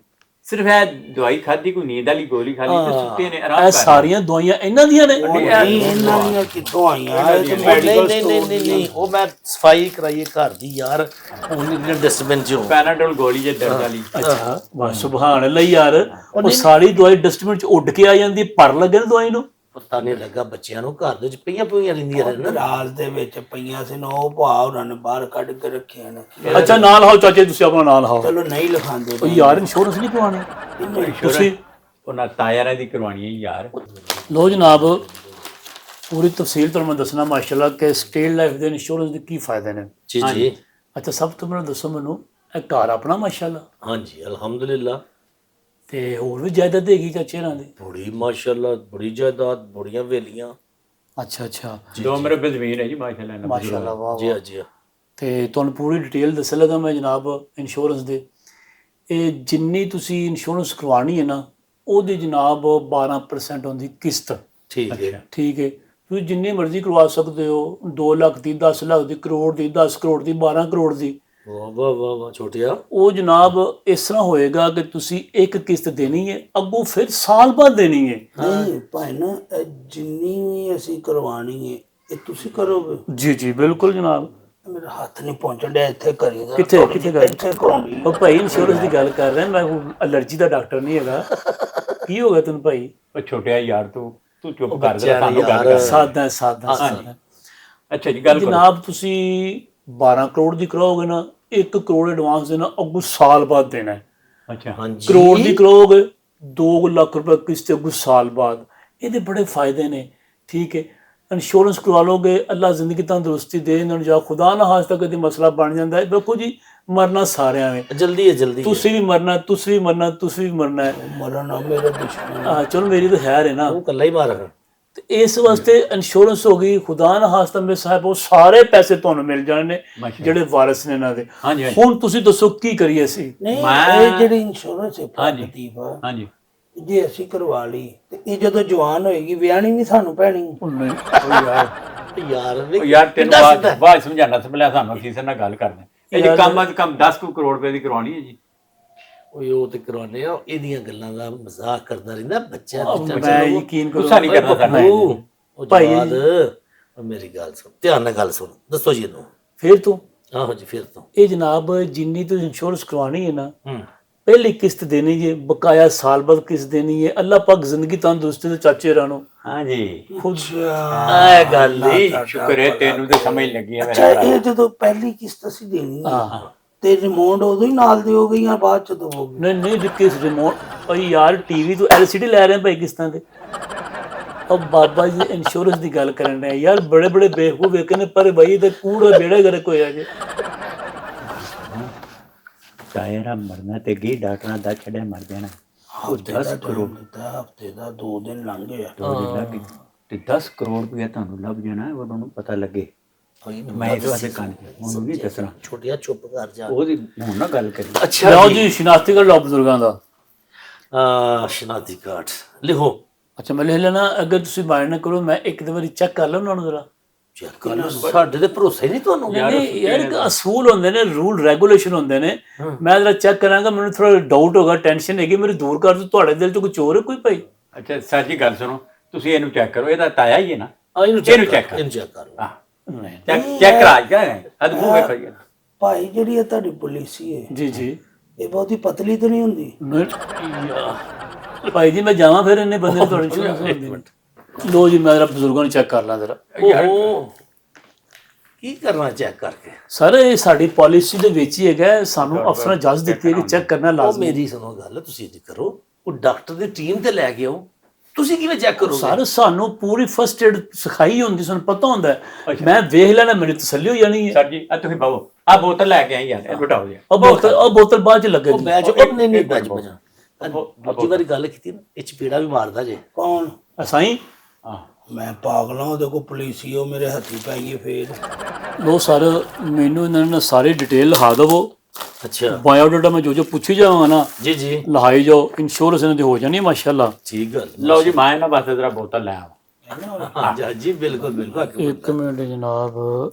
ਸਿਰਫ ਇਹ ਦਵਾਈ ਖਾਦੀ, ਕੋਈ ਨੀਂਦ ਵਾਲੀ ਗੋਲੀ ਖਾਲੀ ਤੇ ਸੁੱਤੇ ਨੇ, ਆਰਾਮ ਇਹ ਕਰ ਰਹੇ। ਸਾਰੀਆਂ ਦਵਾਈਆਂ ਇਹਨਾਂ ਦੀਆਂ ਨੇ। ਨਹੀਂ ਇਹਨਾਂ ਦੀਆਂ ਕਿੱਥੋਂ ਆਈਆਂ? ਇਹ ਤੇ ਨਹੀਂ ਮੈਡੀਕਲ ਨਹੀਂ ਨਹੀਂ ਨਹੀਂ ਨਹੀਂ, ਉਹ ਮੈਂ ਸਫਾਈ ਕਰਾਈਏ ਘਰ ਦੀ ਯਾਰ, ਹੁਣ ਇਹਨੇ ਡਸਟਬਿਨ 'ਚੋਂ। ਪੈਨਾਡੋਲ ਗੋਲੀ ਜੇ ਦਰਦ ਵਾਲੀ। ਅੱਛਾ ਵਾਹ ਸੁਭਾਨ ਅੱਲਾ ਯਾਰ, ਉਹ ਸਾਰੀ ਦਵਾਈ ਡਸਟਬਿਨ ਚ ਉੱਡ ਕੇ ਆ ਜਾਂਦੀ, ਭਰ ਲੱਗੇ ਨੇ ਦਵਾਈ ਨੂੰ। ਪਤਾ ਨਹੀਂ ਲੱਗਾ ਬੱਚਿਆਂ ਨੂੰ ਘਰ ਦੇ ਵਿੱਚ ਪਈਆਂ ਰਹਿੰਦੀਆਂ ਨੇ ਨਾ। ਰਾਜ ਦੇ ਵਿੱਚ ਪਈਆਂ ਸੀ ਨਾ, ਉਹ ਭਾਅ ਉਹਨਾਂ ਨੇ ਬਾਹਰ ਕੱਢ ਕੇ ਰੱਖਿਆ ਨੇ। ਅੱਛਾ ਨਾਲ ਹਾਓ ਚਾਚੇ, ਤੁਸੀਂ ਆਪਣਾ ਨਾਲ ਹਾਓ। ਚਲੋ ਨਹੀਂ ਲਿਖਾਂਦੇ ਉਹ ਯਾਰ ਇੰਸ਼ੋਰੈਂਸ ਨਹੀਂ ਕਰਵਾਉਣੀ ਤੁਸੀਂ? ਉਹਨਾਂ ਤਾਇਰਾਂ ਦੀ ਕਰਵਾਣੀ ਹੈ ਯਾਰ। ਲੋ ਜਨਾਬ, ਪੂਰੀ ਤਫਸੀਲ ਤੁਹਾਨੂੰ ਮੈਂ ਦੱਸਣਾ ਮਾਸ਼ਾਅੱਲਾ ਕਿ ਸਟੇਟ ਲਾਈਫ ਦੇ ਇੰਸ਼ੋਰੈਂਸ ਦੇ ਕੀ ਫਾਇਦੇ ਨੇ। ਜੀ ਜੀ ਅੱਛਾ ਸਭ ਤੋਂ ਪਹਿਲਾਂ ਦੱਸੋ ਮੈਨੂੰ, ਇਹ ਘਰ ਆਪਣਾ ਮਾਸ਼ਾਅੱਲਾ ਹਾਂਜੀ ਅਲਹਮਦੁਲਿਲਾ। ਤੇ ਹੋਰ ਵੀ ਜਾਇਦਾਦ ਹੈਗੀ ਚਾਚੇ ਨਾਲ ਦੀ? ਬੜੀ ਮਾਸ਼ਾਅੱਲਾ, ਬੜੀ ਜਾਇਦਾਦ, ਬੜੀਆਂ ਵੇਲੀਆਂ। ਅੱਛਾ ਅੱਛਾ, ਦੋ ਮਰਬੇ ਜ਼ਮੀਨ ਹੈ ਜੀ ਮਾਸ਼ਾਅੱਲਾ। ਮਾਸ਼ਾਅੱਲਾ ਵਾਹ ਜੀ ਵਾਹ। ਜੀ ਤੇ ਤੁਹਾਨੂੰ ਪੂਰੀ ਡਿਟੇਲ ਦੱਸ ਲਗਾ ਮੈਂ ਜਨਾਬ ਇੰਸ਼ੋਰੈਂਸ ਦੇ। ਇਹ ਜਿੰਨੀ ਤੁਸੀਂ ਇੰਸ਼ੋਰੈਂਸ ਕਰਵਾਉਣੀ ਹੈ ਨਾ, ਉਹਦੀ ਜਨਾਬ 12% ਹੁੰਦੀ ਕਿਸ਼ਤ। ਠੀਕ ਹੈ। ਠੀਕ ਹੈ, ਤੁਸੀਂ ਜਿੰਨੀ ਮਰਜ਼ੀ ਕਰਵਾ ਸਕਦੇ ਹੋ, 2 ਲੱਖ ਦੀ, 10 ਲੱਖ ਦੀ, ਕਰੋੜ ਦੀ, 10 ਕਰੋੜ ਦੀ, 12 ਕਰੋੜ ਦੀ। ਵਾਹ ਵਾਹ ਵਾਹ ਵਾਹ ਛੋਟਿਆ। ਉਹ ਜਨਾਬ ਇਸ ਤਰ੍ਹਾਂ ਹੋਏਗਾ ਕਿ ਤੁਸੀਂ ਇੱਕ ਕਿਸ਼ਤ ਦੇਣੀ ਹੈ, ਅੱਗੋਂ ਫਿਰ ਸਾਲ ਬਾਅਦ ਦੇਣੀ ਹੈ। ਨਹੀਂ ਭਾਈ ਨਾ, ਇਹ ਜਿੰਨੀ ਵੀ ਅਸੀਂ ਕਰਵਾਣੀ ਹੈ ਇਹ ਤੁਸੀਂ ਕਰੋਗੇ? ਜੀ ਜੀ ਬਿਲਕੁਲ ਜਨਾਬ। ਮੇਰਾ ਹੱਥ ਨਹੀਂ ਪਹੁੰਚਣ ਡਿਆ, ਇੱਥੇ ਕਰੀਦਾ। ਕਿੱਥੇ ਗੱਲ? ਇੱਥੇ ਕਰਾਉਣੀ। ਉਹ ਭਾਈ ਇੰਸ਼ੋਰੈਂਸ ਦੀ ਗੱਲ ਕਰ ਰਿਹਾ ਮੈਂ, ਅਲਰਜੀ ਦਾ ਡਾਕਟਰ ਨਹੀਂ ਹੈਗਾ। ਕੀ ਹੋ ਗਿਆ ਤੈਨੂੰ ਭਾਈ? ਉਹ ਛੋਟਿਆ ਯਾਰ, ਤੂੰ ਚੁੱਪ ਕਰ ਦੇ, ਬੱਚਿਆਂ ਸਾਨੂੰ ਨੇ ਗੱਲ ਯਾਰ। ਕਰ। ਸਾਦਾ ਸਾਦਾ ਸਾਦਾ। ਅੱਛਾ ਜੀ ਗੱਲ ਕਰੋ। ਜਨਾਬ ਤੁਸੀਂ 12 ਕਰੋੜ ਦੀ ਕਰਾਓਗੇ ਨਾ, 1 ਕਰੋੜ ਐਡਵਾਂਸ ਦੇਣਾ, ਅੱਗੋਂ ਸਾਲ ਬਾਅਦ ਦੇਣਾ ਹੈ। ਅੱਛਾ ਹਾਂਜੀ ਕਰੋੜ ਦੀ ਕਰੋਗੇ, 2 ਲੱਖ ਰੁਪਏ ਕਿਸ਼ਤ ਅੱਗੋਂ ਸਾਲ ਬਾਅਦ। ਇਹਦੇ ਬੜੇ ਫਾਇਦੇ ਨੇ। ਠੀਕ ਹੈ, ਇੰਸ਼ੋਰੈਂਸ ਕਰਵਾ ਲੋਗੇ, ਅੱਲਾ ਜ਼ਿੰਦਗੀ ਤੰਦਰੁਸਤੀ ਦੇ ਇਹਨਾਂ ਨੂੰ। ਜਾਂ ਖੁਦਾ ਨਾ ਖਾਸਤਾ ਕਦੇ ਮਸਲਾ ਬਣ ਜਾਂਦਾ ਹੈ, ਦੇਖੋ ਜੀ ਮਰਨਾ ਸਾਰਿਆਂ ਨੇ। ਜਲਦੀ ਹੈ ਜਲਦੀ ਹੈ। ਤੁਸੀਂ ਵੀ ਮਰਨਾ, ਤੁਸੀਂ ਵੀ ਮਰਨਾ, ਤੁਸੀਂ ਵੀ ਮਰਨਾ ਹੈ। ਮਰਨਾ ਮੇਰੇ ਦੁਸ਼ਮਣ। ਚਲੋ ਮੇਰੀ ਤਾਂ ਖੈਰ ਹੈ ਨਾ। ਉਹ ਕੱਲਾ ਹੀ ਮਾਰ। ਤੇ ਇਸ ਵਾਸਤੇ ਇੰਸ਼ੋਰੈਂਸ ਹੋ ਗਈ। ਖੁਦਾ ਨਾ ਖਾਸਤਾ ਮੇਰੇ ਸਾਹਿਬ, ਉਹ ਸਾਰੇ ਪੈਸੇ ਤੁਹਾਨੂੰ ਮਿਲ ਜਾਣੇ ਨੇ ਜਿਹੜੇ ਵਾਰਿਸ ਨੇ ਇਹਨਾਂ ਦੇ। ਹਾਂਜੀ ਹਾਂਜੀ ਹੁਣ ਤੁਸੀਂ ਦੱਸੋ ਕੀ ਕਰੀਏ ਅਸੀਂ? ਨਹੀਂ ਮੈਂ- ਇਹ ਜਿਹੜੀ ਇੰਸ਼ੋਰੈਂਸ ਹੈ ਹਾਂਜੀ। ਲਤੀਫਾ, ਹਾਂਜੀ। ਜੇ ਅਸੀਂ ਕਰਵਾ ਲਈ ਤੇ ਇਹ ਜਦੋਂ ਜਵਾਨ ਹੋਏਗੀ ਵਿਆਹਣੀ ਨਹੀਂ ਸਾਨੂੰ ਪੈਣੀ। ਉਹ ਯਾਰ ਯਾਰ ਉਹ ਯਾਰ ਤੈਨੂੰ ਬਾਅਦ ਸਮਝਾਣਾ ਸੀ, ਪਹਿਲਾਂ ਸਾਨੂੰ ਅਫੀਸਰ ਨਾਲ ਗੱਲ ਕਰਦੇ। ਇਹ ਜੀ ਕਮ ਅਜ਼ ਕਮ 10 ਕਰੋੜ ਰੁਪਏ ਦੀ ਕਰਵਾਉਣੀ ਹੈ ਜੀ। ਉਹ ਤੇ ਕਰਵਾਉਂਦੇ ਆ, ਇਹਦੀਆਂ ਗੱਲਾਂ ਦਾ ਮਜ਼ਾਕ ਕਰਦਾ ਰਹਿੰਦਾ ਬੱਚਾ। ਮੈਂ ਯਕੀਨ ਕਰੋ ਗੁੱਸਾ ਨਹੀਂ ਕਰਨਾ ਕਰਨਾ ਉਹ ਭਾਈ ਜਵਾਦ, ਉਹ ਮੇਰੀ ਗੱਲ ਸੁਣ, ਧਿਆਨ ਨਾਲ ਗੱਲ ਸੁਣ, ਦੱਸੋ ਜੀ ਇਹਨੂੰ। ਫਿਰ ਤੋਂ ਆਹੋ ਜੀ, ਫਿਰ ਤੋਂ। ਇਹ ਜਨਾਬ ਜਿੰਨੀ ਤੁਸੀਂ ਇੰਸ਼ੋਰੈਂਸ ਕਰਵਾਣੀ ਹੈ ਨਾ, ਹੂੰ, ਪਹਿਲੀ ਕਿਸ਼ਤ ਦੇਣੀ ਜੇ, ਬਕਾਇਆ ਸਾਲ ਬਾਅਦ ਕਿਸ਼ਤ ਦੇਣੀ ਹੈ। ਅੱਲਾਹ ਪਾਕ ਜ਼ਿੰਦਗੀ ਤੰਦਰੁਸਤੀ ਤੇ ਚਾਚੇ ਰਾਣੋ ਹਾਂਜੀ ਖੁਦ ਇਹ ਗੱਲ ਨਹੀਂ। ਸ਼ੁਕਰ ਹੈ ਤੈਨੂੰ ਤੇ ਸਮਝ ਲੱਗੀ ਹੈ ਅੱਛਾ, ਮੇਰਾ ਇਹ ਜਦੋਂ ਪਹਿਲੀ ਕਿਸ਼ਤ ਅਸੀਂ ਦੇਣੀ ਹੈ ਹਾਂ ਤੇ ਰਿਮੋਟ ਉਦੋਂ ਹੀ ਨਾਲ ਦਿਓਗੇ ਜਾਂ ਬਾਅਦ ਚ ਦਵੋਗੇ? ਨਹੀਂ ਨਹੀਂ ਜੀ, ਕਿਸ ਰਿਮੋਟ ਭਾਈ ਯਾਰ ਟੀਵੀ ਤੋਂ LCD ਲੈ ਰਹੇ ਆ ਭਾਈ ਕਿਸ਼ਤਾਂ ਤੇ। ਉਹ ਬਾਬਾ ਜੀ ਇੰਸ਼ੋਰੈਂਸ ਦੀ ਗੱਲ ਕਰਨ ਰਹੇ ਯਾਰ, ਬੜੇ ਬੜੇ ਬੇਵਕੂਫ ਵੇਖੇ ਨੇ, ਪਰ ਭਾਈ ਤੇ ਕੂੜਾ ਬੇੜਾ ਗਰਕ ਹੋਇਆ ਜੇ। ਚਾਹੇਰਾ ਮਰਨਾ ਤੇ ਗੀ ਡਾਕਟਰਾਂ ਦਾ ਛੜਿਆ ਮਰ ਜਾਣਾ। ਉਹ 10 ਕਰੋੜ ਹਫਤੇ ਦਾ 2 ਦਿਨ ਲੰਘ ਗਿਆ। ਲੱਗ ਤੇ 10 ਕਰੋੜ ਰੁਪਇਆ ਤੁਹਾਨੂੰ ਲੱਭ ਜਾਣਾ, ਉਹਨਾਂ ਨੂੰ ਪਤਾ ਲੱਗੇ। ਮੈਂ ਇਸ ਵਾਸਤੇ ਕੰਨ ਉਹਨੂੰ ਨਹੀਂ ਦੱਸਣਾ। ਛੋਟਿਆ ਚੁੱਪ ਕਰ ਜਾ। ਉਹਦੀ ਹੁਣ ਨਾ ਗੱਲ ਕਰੀ। ਅੱਛਾ ਲਓ ਜੀ, ਸ਼ਨਾਖਤੀ ਕਰ ਲਓ ਬਜ਼ੁਰਗਾਂ ਦਾ। ਸ਼ਨਾਖਤੀ ਕਾਰਡ ਲਿਖੋ। ਅੱਛਾ ਮੈਂ ਲਿਖ ਲੈਣਾ, ਅਗਰ ਤੁਸੀਂ ਮਾਇੰਡ ਨਾ ਕਰੋ ਮੈਂ ਇੱਕ ਦੋ ਵਾਰੀ ਚੈੱਕ ਕਰ ਲਾਂ ਉਹਨਾਂ ਨੂੰ ਜ਼ਰਾ। ਚੈੱਕ ਕਰ ਲਓ, ਸਾਡੇ ਤੇ ਭਰੋਸਾ ਹੀ ਨਹੀਂ ਤੁਹਾਨੂੰ। ਨਹੀਂ ਯਾਰ, ਇੱਕ ਅਸੂਲ ਹੁੰਦੇ ਨੇ, ਰੂਲ ਰੈਗੂਲੇਸ਼ਨ ਹੁੰਦੇ ਨੇ। ਮੈਂ ਜਰਾ ਚੈੱਕ ਕਰਾਂਗਾ, ਮੈਨੂੰ ਥੋੜਾ ਡਾਊਟ ਹੋਗਾ, ਟੈਨਸ਼ਨ ਹੈਗੀ, ਮੇਰੇ ਦੂਰ ਕਰ ਦੋ। ਤੁਹਾਡੇ ਦਿਲ 'ਚ ਕੋਈ ਚੋਰ ਹੈ ਕੋਈ ਭਾਈ? ਅੱਛਾ ਸਰ ਜੀ ਗੱਲ ਸੁਣੋ, ਤੁਸੀਂ ਇਹਨੂੰ ਚੈੱਕ ਕਰੋ, ਇਹਦਾ ਤਾਇਆ ਹੀ ਹੈ ਨਾ। ਇਹਨੂੰ ਚੈੱਕ ਕਰ। ਇਹਨੂੰ ਚੈੱਕ ਕਰ ਲਓ। ਹਾਂ ਚੈੱਕ ਕਰਾ ਕੇ ਅਦ ਮੂੰਹ ਵੇਖੋ ਜੀ। ਭਾਈ ਜਿਹੜੀ ਇਹ ਤੁਹਾਡੀ ਪਾਲਿਸੀ ਹੈ ਜੀ ਜੀ। ਇਹ ਬਹੁਤੀ ਪਤਲੀ ਤਾਂ ਨਹੀਂ ਹੁੰਦੀ? ਭਾਈ ਜੀ ਮੈਂ ਜਾਵਾਂ ਫਿਰ, ਇੰਨੇ ਬੰਦੇ ਨੂੰ ਤੁਹਾਡੇ ਇੰਸ਼ੋਰੈਂਸ ਹੁੰਦੇ। ਲੋ ਜੀ, ਮੈਂ ਜਰਾ ਬਜ਼ੁਰਗਾਂ ਨੂੰ ਚੈੱਕ ਕਰ ਲਾਂ ਜਰਾ। ਉਹ ਕੀ ਕਰਨਾ ਚੈੱਕ ਕਰਕੇ? ਸਰ ਇਹ ਸਾਡੀ ਪਾਲਿਸੀ ਦੇ ਵਿੱਚ ਹੀ ਹੈਗਾ, ਸਾਨੂੰ ਅਫਸਰਾਂ ਇਜਾਜ਼ਤ ਦਿੱਤੀ ਹੈ ਕਿ ਚੈੱਕ ਕਰਨਾ ਉਹ ਲਾਜ਼ਮੀ। ਮੇਰੀ ਸੁਣੋ ਗੱਲ, ਤੁਸੀਂ ਇਹ ਕਰੋ, ਉਹ ਡਾਕਟਰ ਦੀ ਟੀਮ ਤੇ ਲੈ ਕੇ ਆਓ। ਤੁਸੀਂ ਕਿਵੇਂ ਚੈੱਕ ਕਰੋਗੇ? ਸਰ ਸਾਨੂੰ ਪੂਰੀ ਫਸਟ ਏਡ ਸਿਖਾਈ ਹੁੰਦੀ, ਸਾਨੂੰ ਪਤਾ ਹੁੰਦਾ ਹੈ। ਮੈਂ ਵੇਖ ਲੈਣਾ, ਮੈਨੂੰ ਤਸੱਲੀ ਹੋ ਜਾਣੀ ਹੈ। ਸਰ ਜੀ ਆ ਤੁਸੀਂ ਬਾਬੂ ਆ ਬੋਤਲ ਲੈ ਕੇ ਆਈ ਯਾਰ, ਇਹ ਬਿਠਾਓ ਜੀ। ਉਹ ਬੋਤਲ ਬਾਅਦ ਚ ਉਹ ਲੱਗੇਗੀ। ਬੈਚ ਉਹ ਨਹੀਂ ਬੈਚ ਬਜਾ। ਦੂਜੀ ਵਾਰੀ ਗੱਲ ਕੀਤੀ ਨਾ, ਇਹ ਚਪੇੜਾ ਵੀ ਮਾਰਦਾ ਜੇ। ਕੌਣ? ਅਸਾਈ ਹਾਂ ਮੈਂ ਪਾਗਲਾਂ, ਉਹਦੇ ਕੋਲ ਪਾਲਿਸੀ ਉਹ ਮੇਰੇ ਹੱਥੀ ਪੈ ਗਈ ਫੇਰ। ਲੋ ਸਰ, ਮੈਨੂੰ ਇਹਨਾਂ ਨੇ ਸਾਰੀ ਡਿਟੇਲ ਲਿਖਾ ਦੇਵੋ। ਅੱਛਾ ਬਾਇਓਡਾਟਾ ਮੈਂ ਜੋ ਪੁੱਛੀ ਜਾਵਾਂਗਾ ਨਾ, ਜੀ ਜੀ, ਲਹਾਈ ਜਾਓ। ਇੰਸ਼ੋਰੈਂਸ ਇਹਨਾਂ ਦੀ ਹੋ ਜਾਣੀ ਮਾਸ਼ਾਅੱਲਾ। ਠੀਕ ਗੱਲ। ਲਓ ਜੀ, ਮੈਂ ਨਾ ਬਸ ਜਰਾ ਬੋਤਲ ਲੈ ਆਵਾਂ। ਹਾਂ ਜੀ ਜੀ, ਬਿਲਕੁਲ ਬਿਲਕੁਲ। ਇੱਕ ਮਿੰਟ ਜਨਾਬ,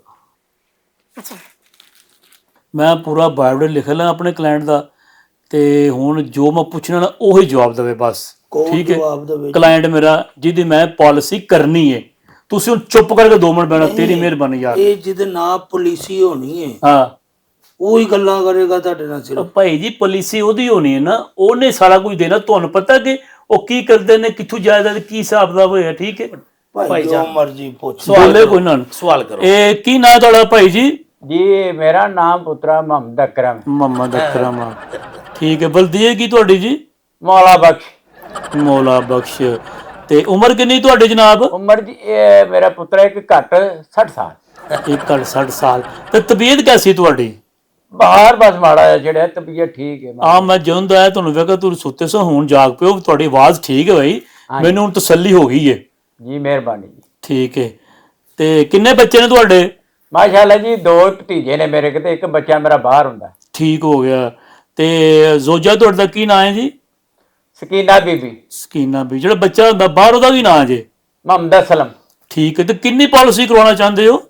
ਮੈਂ ਪੂਰਾ ਬਾਇਓਡਾਟਾ ਲਿਖ ਲਿਆ ਆਪਣੇ ਕਲਾਇੰਟ ਦਾ, ਤੇ ਹੁਣ ਜੋ ਮੈਂ ਪੁੱਛਣਾ ਨਾ ਉਹੀ ਜਵਾਬ ਦੇਵੇ ਬਸ। ਕੌਣ ਠੀਕ ਹੈ, ਜਵਾਬ ਦੇਵੇ? ਕਲਾਇੰਟ ਮੇਰਾ ਜਿਹਦੀ ਮੈਂ ਪਾਲਿਸੀ ਕਰਨੀ ਹੈ। ਤੁਸੀਂ ਹੁਣ ਚੁੱਪ ਕਰਕੇ 2 ਮਿੰਟ ਬੈਠਣਾ, ਤੇਰੀ ਮਿਹਰਬਾਨੀ ਯਾਰ। ਇਹ ਜਿਹਦੇ ਨਾਲ ਪਾਲਿਸੀ ਹੋਣੀ ਹੈ ਹਾਂ ਉਹੀ ਗੱਲਾਂ ਕਰੇਗਾ ਤੁਹਾਡੇ ਨਾਲ ਸਿਰਫ। ਭਾਈ ਜੀ, ਪਾਲਿਸੀ ਉਹਦੀ ਹੋਣੀ ਹੈ ਨਾ, ਉਹਨੇ ਸਾਰਾ ਕੁਝ ਦੇਣਾ। ਤੁਹਾਨੂੰ ਪਤਾ ਕਿ ਉਹ ਕੀ ਕਰਦੇ ਨੇ, ਕਿੱਥੋਂ ਜਾਇਦਾਦ, ਕੀ ਹਿਸਾਬ ਦਾ ਹੋਇਆ। ਠੀਕ ਹੈ ਭਾਈ ਜੋ ਮਰਜ਼ੀ ਪੁੱਛ। ਬੋਲੇ ਕੋਈ ਨਾ। ਸਵਾਲ ਕਰੋ। ਇਹ ਕੀ ਨਾਂ ਤੁਹਾਡਾ ਭਾਈ ਜੀ? ਜੀ ਮੇਰਾ ਨਾਮ ਪੁੱਤਰਾ ਮੁਹੰਮਦ ਅਕਰਮ, ਮੁਹੰਮਦ ਅਕਰਮ। ਠੀਕ ਹੈ, ਬਲਦੀਏ ਕੀ ਤੁਹਾਡੀ ਜੀ? ਮੌਲਾ ਬਖਸ਼। ਮੌਲਾ ਬਖਸ਼। ਤੇ ਉਮਰ ਕਿੰਨੀ ਤੁਹਾਡੀ ਜਨਾਬ? ਉਮਰ ਜੀ ਇਹ ਮੇਰਾ ਪੁੱਤਰ ਇੱਕ ਘੱਟ 60 ਸਾਲ। ਇੱਕ 60 ਸਾਲ। ਤੇ ਤਬੀਅਤ ਕੈਸੀ ਤੁਹਾਡੀ? ਬਾਹਰ ਬਸ ਮਾੜਾ ਹੈ ਜਿਹੜਾ, ਤਬੀਅਤ ਠੀਕ ਹੈ। ਆ ਮੈਂ ਜਦੋਂ ਦਾ ਆਇਆ ਤੁਹਾਨੂੰ ਵੇਖਿਆ ਤੁਸੀਂ ਸੁੱਤੇ ਸੋ, ਹੁਣ ਜਾਗ ਪਿਓ। ਤੁਹਾਡੀ ਆਵਾਜ਼ ਠੀਕ ਹੈ ਭਾਈ, ਮੈਨੂੰ ਹੁਣ ਤਸੱਲੀ ਹੋ ਗਈ ਹੈ। ਜੀ ਮਿਹਰਬਾਨੀ ਜੀ। ਠੀਕ ਹੈ। ਤੇ ਕਿੰਨੇ ਬੱਚੇ ਨੇ ਤੁਹਾਡੇ? ਮਾਸ਼ਾਅੱਲਾ ਜੀ 2 ਭਤੀਜੇ ਨੇ ਮੇਰੇ, ਕਿਤੇ ਇੱਕ ਬੱਚਾ ਮੇਰਾ ਬਾਹਰ ਹੁੰਦਾ। ਠੀਕ ਹੋ ਗਿਆ। ਤੇ ਜ਼ੋਜਾ ਤੁਹਾਡਾ ਦਾ ਕੀ ਨਾਂ ਹੈ ਜੀ? ਸਕੀਨਾ ਬੀਬੀ। ਸਕੀਨਾ ਵੀ। ਜਿਹੜਾ ਬੱਚਾ ਹੁੰਦਾ ਬਾਹਰ, ਉਹਦਾ ਕੀ ਨਾਂ ਹੈ ਜੀ? ਮੁਹੰਮਦ ਅਸਲਮ। ਠੀਕ ਹੈ। ਤੇ ਕਿੰਨੀ ਪਾਲਿਸੀ ਕਰਵਾਉਣਾ ਚਾਹੁੰਦੇ ਹੋ?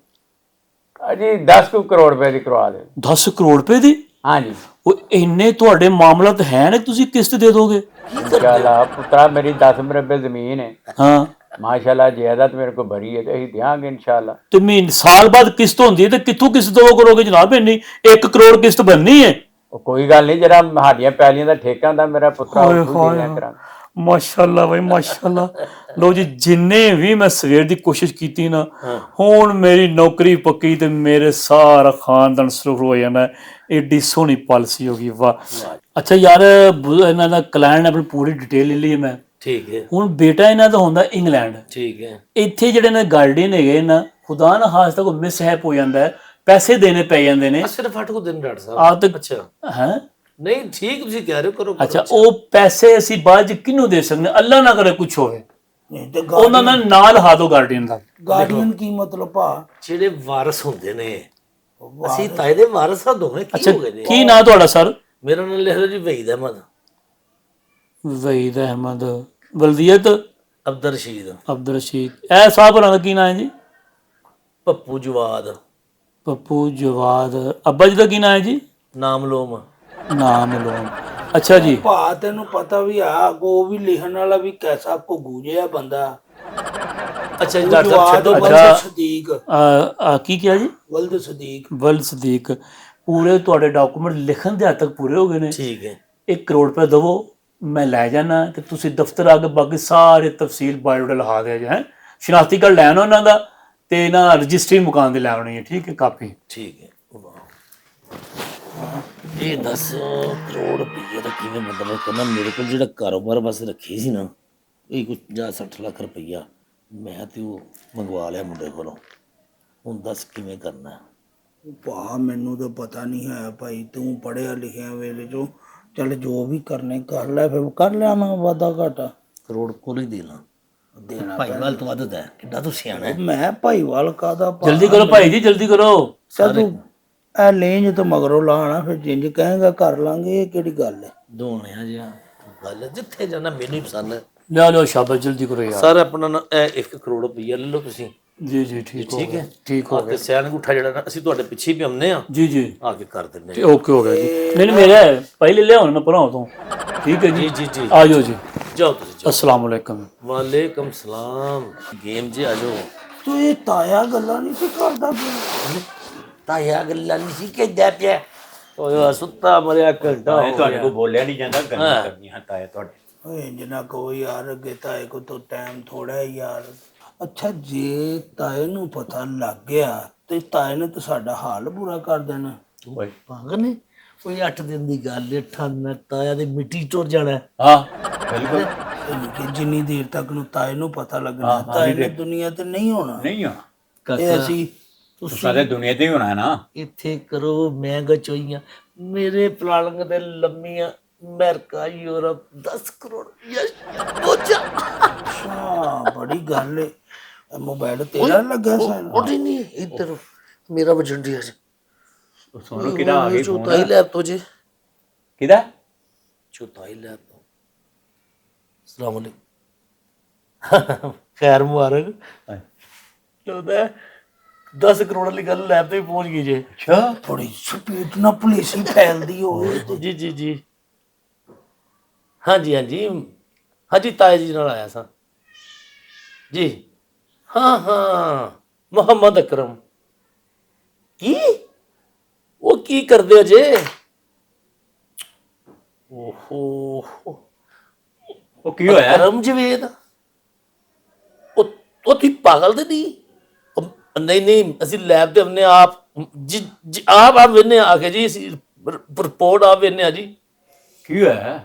ਜੀ 10 ਕਰੋੜ ਰੁਪਏ ਦੀ ਕਰਵਾ ਦੇ। 10 ਕਰੋੜ ਰੁਪਏ ਦੀ? ਹਾਂਜੀ ਉਹ ਇੰਨੇ ਤੁਹਾਡੇ ਮਾਮਲਾਤ ਹੈ ਨੇ, ਤੁਸੀਂ ਕਿਸ਼ਤ ਦੇ ਦੋਗੇ? ਇਨਸ਼ਾਅੱਲਾ ਪੁੱਤਰਾ, ਮੇਰੀ 10 ਮਰਬੇ ਜ਼ਮੀਨ ਹੈ। ਹਾਂ। ਮਾਸ਼ਾਅੱਲਾ ਜਾਇਦਾਦ ਮੇਰੇ ਕੋਲ ਬੜੀ ਹੈ, ਤੇ ਅਸੀਂ ਦਿਆਂਗੇ ਇਨਸ਼ਾਅੱਲਾ। ਤੇ ਮਹੀਨੇ ਸਾਲ ਬਾਅਦ ਕਿਸ਼ਤ ਹੁੰਦੀ ਹੈ, ਤੇ ਕਿੱਥੋਂ ਕਿਸ਼ਤ ਦੋ ਕਰੋਗੇ ਜਨਾਬ? ਇੰਨੀ 1 ਕਰੋੜ ਕਿਸ਼ਤ ਬਣਨੀ ਹੈ? ਉਹ ਕੋਈ ਗੱਲ ਨਹੀਂ, ਜਿਹੜਾ ਸਾਡੀਆਂ ਪੈਲੀਆਂ ਦਾ ਠੇਕਾ ਹੁੰਦਾ ਮੇਰਾ ਪੁੱਤਰਾ, ਉਹ ਵੀ ਦੇਣਾ ਕਰਾਂਗੇ। ਮਾਸ਼ਾਅੱਲਾ ਭਾਈ ਮਾਸ਼ਾਅੱਲਾ। ਲੋ ਜੀ, ਜਿੰਨੇ ਵੀ ਮੈਂ ਸਵੇਰ ਦੀ ਕੋਸ਼ਿਸ਼ ਕੀਤੀ ਨਾ, ਹੁਣ ਮੇਰੀ ਨੌਕਰੀ ਪੱਕੀ ਤੇ ਮੇਰੇ ਸਾਰਾ ਖਾਨਦਾਨ ਸਰੂਫ ਹੋ ਜਾਣਾ। ਏਡੀ ਸੋਹਣੀ ਪਾਲਿਸੀ ਹੋ ਗਈ, ਵਾਹ। ਅੱਛਾ ਯਾਰ, ਇਹਨਾਂ ਦਾ ਕਲਾਇੰਟ ਆਪਣੀ ਪੂਰੀ ਡਿਟੇਲ ਲੈ ਲਈ ਮੈਂ। ਠੀਕ ਹੈ। ਹੁਣ ਬੇਟਾ ਇਹਨਾਂ ਦਾ ਹੁੰਦਾ ਇੰਗਲੈਂਡ। ਠੀਕ ਹੈ। ਇੱਥੇ ਜਿਹੜੇ ਨੇ ਗਾਰਡੀਅਨ ਹੈਗੇ ਨਾ, ਖੁਦਾ ਨਾ ਖਾਸਤਾ ਕੋਈ ਮਿਸਹੈਪ ਹੋ ਜਾਂਦਾ ਹੈ, ਪੈਸੇ ਦੇਣੇ ਪੈ ਜਾਂਦੇ ਨੇ। ਸਿਰਫ 8 ਦਿਨ ਡਾਕਟਰ ਸਾਹਿਬ। ਆ ਤੇ ਅੱਛਾ ਹੈ। ਨਹੀਂ ਠੀਕ, ਤੁਸੀਂ ਕਹਿ ਰਹੇ ਹੋ, ਕਰੋ। ਅੱਛਾ, ਉਹ ਪੈਸੇ ਅਸੀਂ ਬਾਅਦ ਚ ਕਿਹਨੂੰ ਦੇ ਸਕਦੇ? ਅੱਲਾ ਨਾ ਕਰੇ ਕੁਝ ਹੋਵੇ, ਨਹੀਂ ਤੇ ਉਹਨਾਂ ਦਾ ਨਾਲ ਹਾ ਦੋ ਗਾਰਡੀਅਨ ਦਾ। ਗਾਰਡੀਅਨ ਕੀ ਮਤਲਬ ਭਾ? ਜਿਹੜੇ ਵਾਰਸ ਹੁੰਦੇ ਨੇ, ਅਸੀਂ ਤਾਏ ਦੇ ਵਾਰਸ ਆ ਦੋਵੇਂ। ਕੀ ਹੋ ਗਏ ਨੇ? ਕੀ ਨਾਂ ਤੁਹਾਡਾ ਸਰ? ਮੇਰਾ ਨਾਮ ਲਿਖ ਲਓ ਜੀ, ਵਹੀਦ ਅਹਿਮਦ। ਵਹੀਦ ਅਹਿਮਦ। ਬਲਦੀਅਤ? ਅਬਦਰ ਰਸ਼ੀਦ। ਅਬਦਰ ਰਸ਼ੀਦ। ਇਹ ਸਾਹਿਬ ਹੋਰਾਂ ਦਾ ਕੀ ਨਾਂ ਹੈ ਜੀ? ਪੱਪੂ ਜਵਾਦ। ਪੱਪੂ ਜਵਾਦ। ਅੱਬਾ ਜੀ ਦਾ ਕੀ ਨਾਂ ਹੈ ਜੀ? ਨਾਮ ਲੋਮ। ਨਾਮ ਲੋਮ। ਅੱਛਾ ਜੀ। ਭਾ ਤੈਨੂੰ ਪਤਾ ਵੀ ਆ ਉਹ ਵੀ ਲਿਖਣ ਵਾਲਾ ਵੀ ਕੈਸਾ ਘੁੱਗੂ ਜਿਹਾ ਬੰਦਾ। ਅੱਛਾ ਜੀ ਉਹ ਡਾਕਟਰ ਜੋ ਸਾਹਿਬ ਆ ਛੱਡੋ ਵਲਦ ਅੱਛਾ। ਸਦੀਕ, ਕੀ ਕਿਹਾ ਜੀ? ਵਲਦ ਸਦੀਕ। ਵਲ ਸਦੀਕ, ਪੂਰੇ ਤੁਹਾਡੇ ਡਾਕੂਮੈਂਟ ਲਿਖਣ ਦੇ ਹੱਦ ਤੱਕ ਪੂਰੇ ਹੋ ਗਏ ਨੇ। ਠੀਕ ਹੈ 1 ਕਰੋੜ ਰੁਪਏ ਦੇਵੋ, ਮੈਂ ਲੈ ਜਾਣਾ ਤੇ ਤੁਸੀਂ ਦਫ਼ਤਰ ਆ ਕੇ ਬਾਕੀ ਸਾਰੇ ਤਫਸੀਲ ਬਾਇਓਡਾ ਲਿਖਾ ਦਿਆ ਜੇ। ਹੈ ਸ਼ਨਾਖਤੀ ਕਾਰਡ ਲੈਣ ਉਹਨਾਂ ਦਾ ਤੇ ਨਾ ਰਜਿਸਟਰੀ ਮਕਾਨ ਦੀ ਲੈ ਆਉਣੀ ਹੈ। ਠੀਕ ਹੈ ਕਾਪੀ। ਠੀਕ ਹੈ। ਵਾਹ। ਇਹ 10 ਕਰੋੜ ਰੁਪਏ ਦਾ ਕਿਵੇਂ ਮਤਲਬ ਕਰਨਾ? ਮੇਰੇ ਕੋਲ ਜਿਹੜਾ ਕਾਰੋਬਾਰ ਵਾਸਤੇ ਰੱਖੀ ਸੀ ਨਾ ਇਹ ਕੋਈ 50-60 ਲੱਖ ਰੁਪਈਆ, ਮੈਂ ਤੇ ਉਹ ਮੰਗਵਾ ਲਿਆ ਮੁੰਡੇ ਕੋਲੋਂ। ਹੁਣ ਦੱਸ ਕਿਵੇਂ ਕਰਨਾ? ਭਾ ਮੈਨੂੰ ਤਾਂ ਪਤਾ ਨਹੀਂ ਹੈ ਭਾਈ, ਤੂੰ ਪੜ੍ਹਿਆ ਲਿਖਿਆ ਵੇਲੇ ਚੋਂ, ਚੱਲ ਜੋ ਵੀ ਕਰਨੇ ਕਰ ਲੈ, ਫਿਰ ਕਰ ਲਿਆ ਮੈਂ ਵਾਧਾ ਘਾਟਾ। ਕਰੋੜ ਕੋਲ ਹੀ ਦੇਣਾ ਦੇਣਾ ਭਾਈਵਾਲ ਤੂੰ ਆਦਤ ਹੈ, ਕਿੱਡਾ ਤੂੰ ਸਿਆਣਾ ਹੈ। ਮੈਂ ਭਾਈਵਾਲ ਕਾਦਾ ਭਾ? ਜਲਦੀ ਕਰੋ ਭਾਈ ਜੀ, ਜਲਦੀ ਕਰੋ। ਚੱਲ ਤੂੰ ਇਹ ਲੇਂਜ ਤੋਂ ਮਗਰੋਂ ਲਾਣਾ, ਫਿਰ ਜਿੰਜ ਕਹੇਗਾ ਕਰ ਲਾਂਗੇ। ਇਹ ਕਿਹੜੀ ਗੱਲ ਹੈ? ਦੋਣਿਆ ਜਿਹਾ ਗੱਲ ਹੈ, ਜਿੱਥੇ ਜਾਣਾ ਮੈਨੂੰ ਹੀ ਪਸੰਦ ਹੈ। ਲਿਆ ਲਿਓ, ਸ਼ਾਬਾਸ਼, ਜਲਦੀ ਕਰੋ ਯਾਰ। ਸਰ ਆਪਣਾ ਨਾ ਇਹ 1 ਕਰੋੜ ਰੁਪਈਆ ਲੈ ਲਓ ਤੁਸੀਂ। ਜੀ ਜੀ ਠੀਕ ਹੋ ਠੀਕ ਗਿਆ, ਹੈ ਠੀਕ ਹੋ ਆ ਕੇ ਸੈਨ ਅੰਗੂਠਾ ਜਿਹੜਾ ਨਾ ਅਸੀਂ ਤੁਹਾਡੇ ਪਿੱਛੇ ਵੀ ਆਉਂਦੇ ਆ, ਜੀ ਜੀ ਆ ਕੇ ਕਰ ਦਿੰਦੇ ਤੇ ਓਕੇ ਹੋ ਗਿਆ ਜੀ। ਨਹੀਂ ਨਹੀਂ ਮੇਰਾ ਹੈ, ਪਹਿਲੇ ਲਿਆ ਹੁਣ ਮੈਂ ਭਰਾਉ ਤੋਂ। ਠੀਕ ਹੈ ਜੀ, ਜੀ ਜੀ ਆ ਜਾਓ ਜੀ। ਜਾਓ ਤੁਸੀਂ ਜਾਓ। अस्सलाम वालेकुम। ਵਾਲੇਕਮ ਸਲਾਮ। ਗੇਮ ਜੀ ਆ ਜਾਓ। ਤੂੰ ਇਹ ਤਾਇਆ ਗੱਲਾਂ ਨਹੀਂ ਸੀ ਕਰਦਾ ਪਿਆ? ਤਾਇਆ ਗੱਲਾਂ ਨਹੀਂ ਸੀ ਕਹਿੰਦਾ ਪਿਆ। ਓਏ ਸੁੱਤਾ ਮਰਿਆ ਘੰਟਾ ਹੋ ਤੁਹਾਡੇ ਗਿਆ। ਕੋਲ ਬੋਲਿਆ ਨਹੀਂ ਜਾਂਦਾ, ਗੱਲਾਂ ਕਰਨੀਆਂ ਤਾਏ ਤੁਹਾਡੇ। ਓਏ ਇੰਜ ਨਾ ਕਹੋ ਯਾਰ, ਅੱਗੇ ਤਾਏ ਕੋ ਤਾਂ ਟਾਈਮ ਥੋੜਾ ਹੈ ਯਾਰ। ਅੱਛਾ ਜੇ ਤਾਏ ਨੂੰ ਪਤਾ ਲੱਗ ਗਿਆ ਤੇ ਤਾਏ ਨੇ ਤਾਂ ਸਾਡਾ ਹਾਲ ਬੁਰਾ ਕਰ ਦੇਣਾ। ਓਏ ਪਾਗਲ ਨੇ, ਕੋਈ 8 ਦਿਨ ਦੀ ਗੱਲ ਹੈ, ਠੰਡ ਤਾਇਆ ਦੀ ਮਿੱਟੀ ਟੁਰ ਜਾਣਾ। ਹਾਂ ਬਿਲਕੁਲ ਯਾਨੀ ਕਿ ਜਿੰਨੀ ਦੇਰ ਤੱਕ ਨੂੰ ਤਾਏ ਨੂੰ ਪਤਾ ਲੱਗਣਾ, ਤਾਏ ਨੇ ਦੁਨੀਆ ਤੇ ਨਹੀਂ ਹੋਣਾ। ਨਹੀਂ ਆ, ਇਹ ਅਸੀਂ ਸਾਰੇ ਦੁਨੀਆ ਤੇ ਹੀ ਹੋਣਾ ਹੈ ਨਾ। ਇੱਥੇ ਕਰੋ ਮੈਂ ਗਚੋਈਆਂ, ਮੇਰੇ ਪਲਾਲੰਗ ਤੇ ਲੰਮੀਆਂ, ਅਮਰੀਕਾ ਯੂਰਪ 10 ਕਰੋੜ ਯਸ ਬੋਝਾ। ਅੱਛਾ ਬੜੀ ਗੱਲ ਹੈ। ਇਹ ਮੋਬਾਈਲ ਤੇਰਾ ਲੱਗਾ ਸਾਰਾ? ਉਹ ਨਹੀਂ ਇੱਧਰ ਮੇਰਾ ਵਜੰਡੀ ਅੱਜ ਸੋਨੂੰ ਕਿਹਦਾ ਆ ਗਈ ਫੋਨ? ਚੌਥਾਈ ਲੈਬ ਤੋਂ ਜੀ, ਕਿਹਦਾ? ਚੌਥਾਈ ਲੈਬ ਤੋਂ। ਸਲਾਮ ਅਲੈਕੁਮ। ਖੈਰ ਮੁਬਾਰਕ। ਲੱਗਦਾ 10 ਕਰੋੜ ਵਾਲੀ ਗੱਲ ਲੈਬ ਤੇ ਵੀ ਪਹੁੰਚ ਗਈ ਜੇ। ਅੱਛਾ ਬੜੀ ਸਪੀਡ ਨਾਲ ਪੁਲਿਸ ਹੀ ਫੈਲਦੀ ਹੋਵੇ ਤੇ। ਜੀ ਜੀ ਜੀ ਹਾਂਜੀ ਹਾਂਜੀ ਹਾਂਜੀ ਤਾਏ ਜੀ ਨਾਲ ਆਇਆ ਸਾਂ ਜੀ। ਹਾਂ ਹਾਂ ਮੁਹੰਮਦ ਅਕਰਮ। ਕੀ ਉਹ ਕੀ ਕਰਦੇ ਅਜੇ? ਓਹੋ ਉਹ ਕੀ ਹੋਇਆ? ਅਕਰਮ ਜਵੇਦ, ਉਹ ਤੁਸੀਂ ਪਾਗਲ ਤੇ ਨਹੀਂ? ਨਹੀਂ ਨਹੀਂ ਅਸੀਂ ਲੈਬ ਤੇ ਆਪਣੇ ਆਪ ਜੀ ਆਪ ਵੇਨੇ ਆ ਕੇ ਜੀ, ਅਸੀਂ ਰਿਪੋਰਟ ਆਪ ਵੇਨੇ ਆ ਜੀ। ਕੀ ਹੋਇਆ?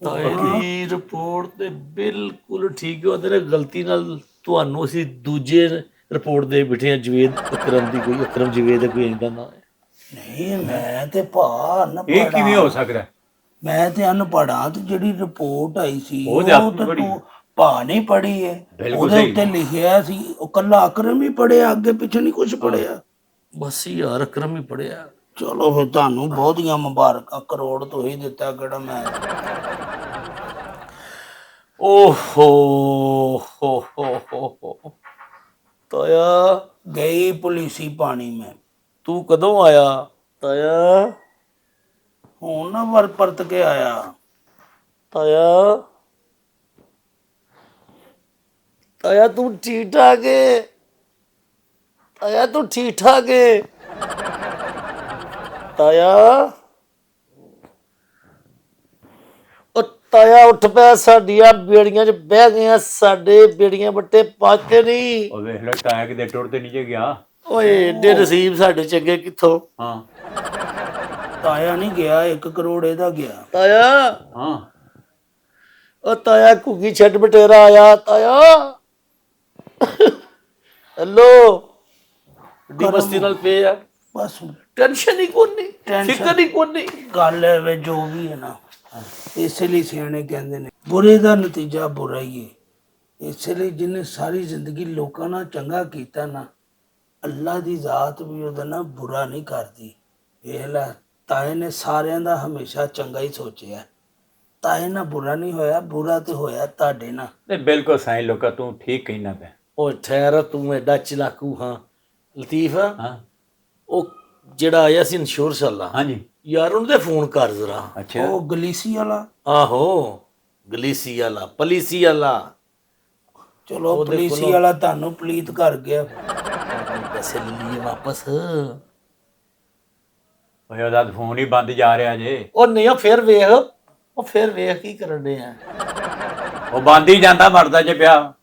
ਤਾਈ ਰਿਪੋਰਟ ਤੇ ਬਿਲਕੁਲ ਠੀਕ ਹੋ, ਤੇਰੇ ਗਲਤੀ ਨਾਲ ਤੁਹਾਨੂੰ ਅਸੀਂ ਦੂਜੇ ਰਿਪੋਰਟ ਦੇ ਬਿਠੇ ਆ, ਜਵੇਦ ਅਕਰਮ ਦੀ, ਕੋਈ ਅਕਰਮ ਜਵੇਦ ਹੈ, ਕੋਈ ਇੰਦਾ ਨਾ। ਨਹੀਂ ਮੈਂ ਤੇ ਭਾ ਇਹ ਕਿਵੇਂ ਹੋ ਸਕਦਾ? ਮੈਂ ਤੇ ਅਨਪੜ੍ਹਾਂ, ਤੇ ਜਿਹੜੀ ਰਿਪੋਰਟ ਆਈ ਸੀ ਉਹ ਤੇ ਆਪ ਤਾਂ ਪੜ੍ਹੀ। ਤੂੰ ਭਾ ਨਹੀਂ ਪੜ੍ਹੀ ਹੈ। ਬਿਲਕੁਲ ਉਹਦੇ ਸਹੀ। ਉੱਤੇ ਲਿਖਿਆ ਸੀ, ਉਹ ਕੱਲਾ ਅਕਰਮ ਹੀ ਪੜਿਆ, ਅੱਗੇ ਪਿੱਛੇ ਨਹੀਂ ਕੁਝ ਪੜਿਆ। ਬਸ ਯਾਰ ਅਕਰਮ ਹੀ ਪੜਿਆ। ਚਲੋ ਫਿਰ ਤੁਹਾਨੂੰ ਬਹੁਤੀਆਂ ਮੁਬਾਰਕਾਂ, ਕਰੋੜ ਤੋਂ ਹੀ ਦਿੱਤਾ ਕਿਹੜਾ ਮੈਂ। ਓਹੋ ਹੋ ਤਾਇਆ ਗਈ ਪੁਲਿਸੀ ਪਾਣੀ ਮੈਂ। ਤੂੰ ਕਦੋਂ ਆਇਆ ਤਾਇਆ? ਹੁਣ ਨਾ ਵਰ ਪਰਤ ਕੇ ਆਇਆ। ਤਾਇਆ ਤਾਇਆ ਤੂੰ ਠੀਕ ਠਾਕ ਹੈ? ਤਾਇਆ ਤੂੰ ਠੀਕ ਠਾਕ ਹੈ? ਤਾਇਆ ਉਹ ਤਾਇਆ ਉੱਠ ਪਿਆ, ਸਾਡੀਆਂ ਬੇੜੀਆਂ 'ਚ ਬਹਿ ਗਈਆਂ, ਸਾਡੇ ਬੇੜੀਆਂ ਬੱਟੇ ਪਾਤੇ ਨਹੀਂ। ਉਹ ਵੇਖ ਲੈ ਤਾਇਆ ਕਿਤੇ ਟੁਰ ਤੇ ਨੀਚੇ ਗਿਆ। ਓਏ ਏਡੇ ਨਸੀਬ ਸਾਡੇ ਚੰਗੇ ਕਿੱਥੋਂ? ਹਾਂ ਤਾਇਆ ਨਹੀਂ ਗਿਆ, 1 ਕਰੋੜ ਇਹਦਾ ਗਿਆ। ਤਾਇਆ ਹਾਂ ਉਹ ਤਾਇਆ ਘੁੱਗੀ ਛੱਡ ਬਟੇਰਾ ਆਇਆ ਤਾਇਆ। ਹੈਲੋ ਡੀ ਮਸਤੀ ਨਾਲ ਪਏ ਆ, ਬਸ ਟੈਨਸ਼ਨ ਹੀ ਕੋਈ ਨਹੀਂ, Tension- ਫਿਕਰ ਹੀ ਕੋਈ ਨਹੀਂ। ਗੱਲ ਹੈ ਵੇ ਜੋ ਵੀ ਹੈ ਨਾ, ਇਸੇ ਲਈ ਸਿਆਣੇ ਕਹਿੰਦੇ ਨੇ ਬੁਰੇ ਦਾ ਨਤੀਜਾ ਬੁਰਾ ਹੀ ਹੈ। ਇਸੇ ਲਈ ਜਿਹਨੇ ਸਾਰੀ ਜ਼ਿੰਦਗੀ ਲੋਕਾਂ ਨਾਲ ਚੰਗਾ ਕੀਤਾ ਨਾ, ਅੱਲਾ ਦੀ ਜ਼ਾਤ ਵੀ ਉਹਦਾ ਨਾ ਬੁਰਾ ਨਹੀਂ ਕਰਦੀ। ਇਹ ਲੈ ਤਾਏ ਨੇ ਸਾਰਿਆਂ ਦਾ ਹਮੇਸ਼ਾ ਚੰਗਾ ਹੀ ਸੋਚਿਆ। ਤਾਏ ਨਾਲ ਬੁਰਾ ਨਹੀਂ ਹੋਇਆ, ਬੁਰਾ ਤੇ ਹੋਇਆ ਤੁਹਾਡੇ ਨਾਲ। ਨਹੀਂ ਬਿਲਕੁਲ ਸਾਈਂ ਲੋਕਾ, ਤੂੰ ਠੀਕ ਕਹਿਣਾ ਪਿਆ। ਉਹ ਠਹਿਰ, ਤੂੰ ਐਡਾ ਚਲਾਕੂ ਹਾਂ ਲਤੀਫ। ਹਾਂ ਉਹ ਜਿਹੜਾ ਆਇਆ ਸੀ ਇੰਸ਼ੋਰੈਂਸ ਵਾਲਾ, ਹਾਂਜੀ ਯਾਰ ਉਹਨੂੰ ਤੇ ਫੋਨ ਕਰ ਜ਼ਰਾ। ਅੱਛਾ ਉਹ ਗਲੀਸੀ ਵਾਲਾ। ਆਹੋ ਗਲੀਸੀ ਵਾਲਾ ਪਲੀਸੀ ਵਾਲਾ। ਚਲੋ ਉਹਦੇ ਪੁਲਿਸੀ ਕੋਲੋਂ- ਵਾਲਾ ਤੁਹਾਨੂੰ ਪਲੀਤ ਕਰ ਗਿਆ। ਪੈਸੇ ਲੈ ਲਈਏ ਵਾਪਸ। ਓਏ ਉਹਦਾ ਫੋਨ ਹੀ ਬੰਦ ਜਾ ਰਿਹਾ ਜੇ। ਉਹ ਨਹੀਂ ਉਹ ਫਿਰ ਵੇਖ ਕੀ ਕਰਨ ਦੇ ਆ। ਉਹ ਬੰਦ ਹੀ ਜਾਂਦਾ ਮਰਦਾ ਜੇ ਪਿਆ।